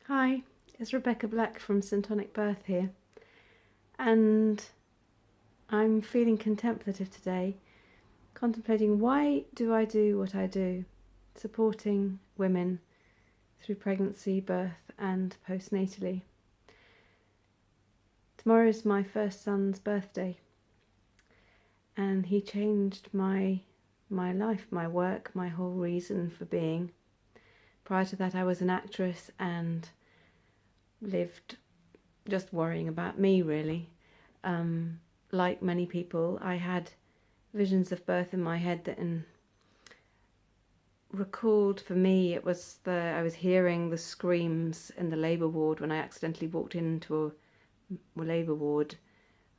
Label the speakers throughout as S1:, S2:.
S1: Hi, it's Rebecca Black from Syntonic Birth here, and I'm feeling contemplative today, contemplating why do I do what I do, supporting women through pregnancy, birth and postnatally. Tomorrow is my first son's birthday, and he changed my life, my work, my whole reason for being. Prior to that I was an actress and lived just worrying about me, really. Like many people, I had visions of birth in my head that recalled, for me, it was I was hearing the screams in the labour ward when I accidentally walked into a labour ward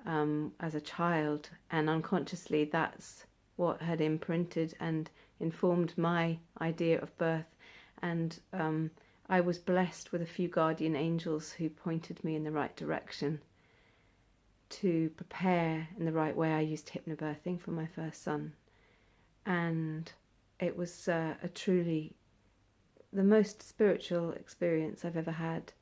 S1: as a child, and unconsciously that's what had imprinted and informed my idea of birth. And I was blessed with a few guardian angels who pointed me in the right direction to prepare in the right way. I used hypnobirthing for my first son, and it was a truly the most spiritual experience I've ever had.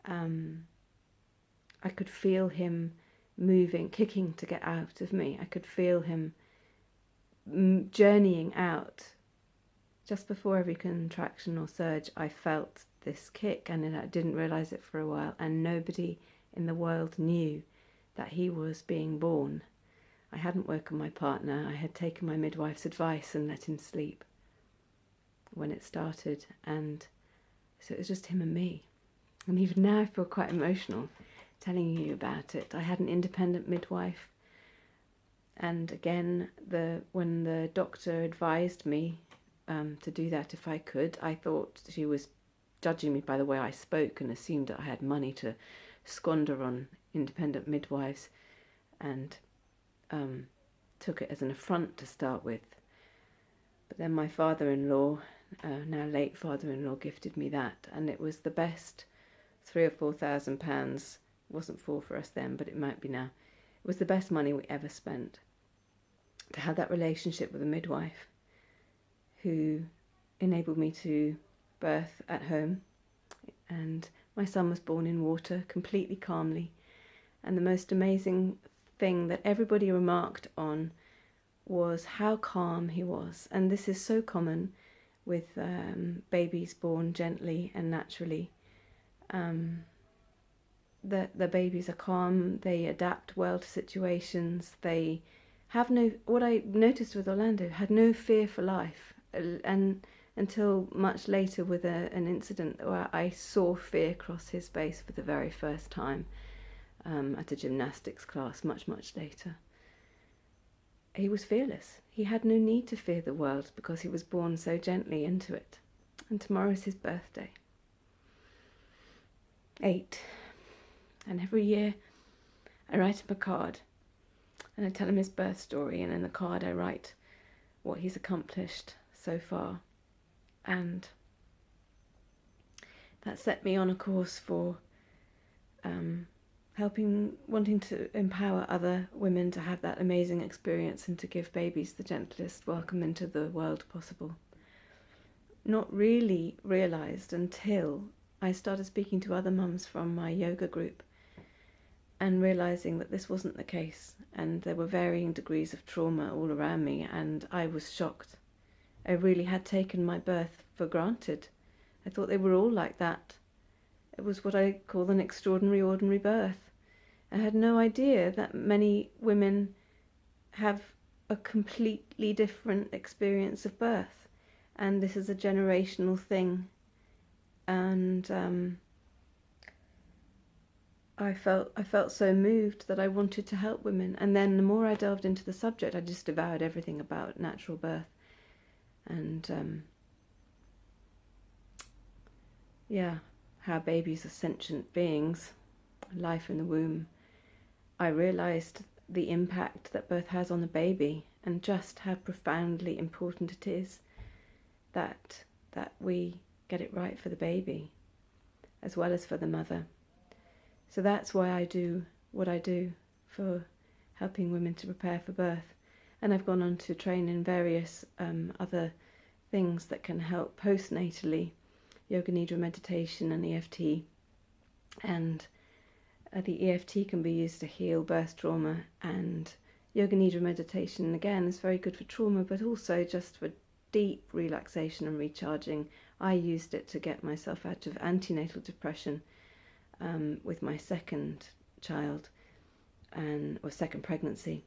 S1: I could feel him moving, kicking to get out of me. I could feel him journeying out. Just before every contraction or surge, I felt this kick, and I didn't realize it for a while, and nobody in the world knew that he was being born. I hadn't woken my partner. I had taken my midwife's advice and let him sleep when it started, and so it was just him and me. And even now I feel quite emotional telling you about it. I had an independent midwife, and again, when the doctor advised me to do that if I could, I thought she was judging me by the way I spoke and assumed that I had money to squander on independent midwives, and took it as an affront to start with. But then my father-in-law, now late father-in-law, gifted me that, and it was the best £3,000 or £4,000. It wasn't for us then, but it might be now. It was the best money we ever spent to have that relationship with a midwife who enabled me to birth at home. And my son was born in water, completely calmly. And the most amazing thing that everybody remarked on was how calm he was. And this is so common with babies born gently and naturally. The babies are calm, they adapt well to situations, they have no, what I noticed with Orlando, had no fear for life. And until much later with an incident where I saw fear cross his face for the very first time at a gymnastics class much later. He was fearless. He had no need to fear the world because he was born so gently into it. And tomorrow is his birthday. 8. And every year I write him a card and I tell him his birth story, and in the card I write what he's accomplished so far. And that set me on a course for wanting to empower other women to have that amazing experience and to give babies the gentlest welcome into the world possible. Not really realised until I started speaking to other mums from my yoga group and realising that this wasn't the case, and there were varying degrees of trauma all around me, and I was shocked. I really had taken my birth for granted. I thought they were all like that. It was what I call an extraordinary ordinary birth. I had no idea that many women have a completely different experience of birth, and this is a generational thing. And I felt so moved that I wanted to help women. And then the more I delved into the subject, I just devoured everything about natural birth. And how babies are sentient beings, life in the womb. I realized the impact that birth has on the baby, and just how profoundly important it is that we get it right for the baby as well as for the mother. So that's why I do what I do, for helping women to prepare for birth. And I've gone on to train in various other things that can help postnatally yoga nidra meditation and EFT. And the EFT can be used to heal birth trauma, and yoga nidra meditation again is very good for trauma, but also just for deep relaxation and recharging. I used it to get myself out of antenatal depression with my second child or second pregnancy,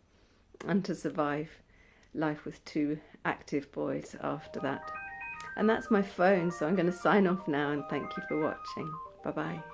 S1: and to survive life with 2 active boys after that. And that's my phone, so I'm going to sign off now, and thank you for watching. Bye bye.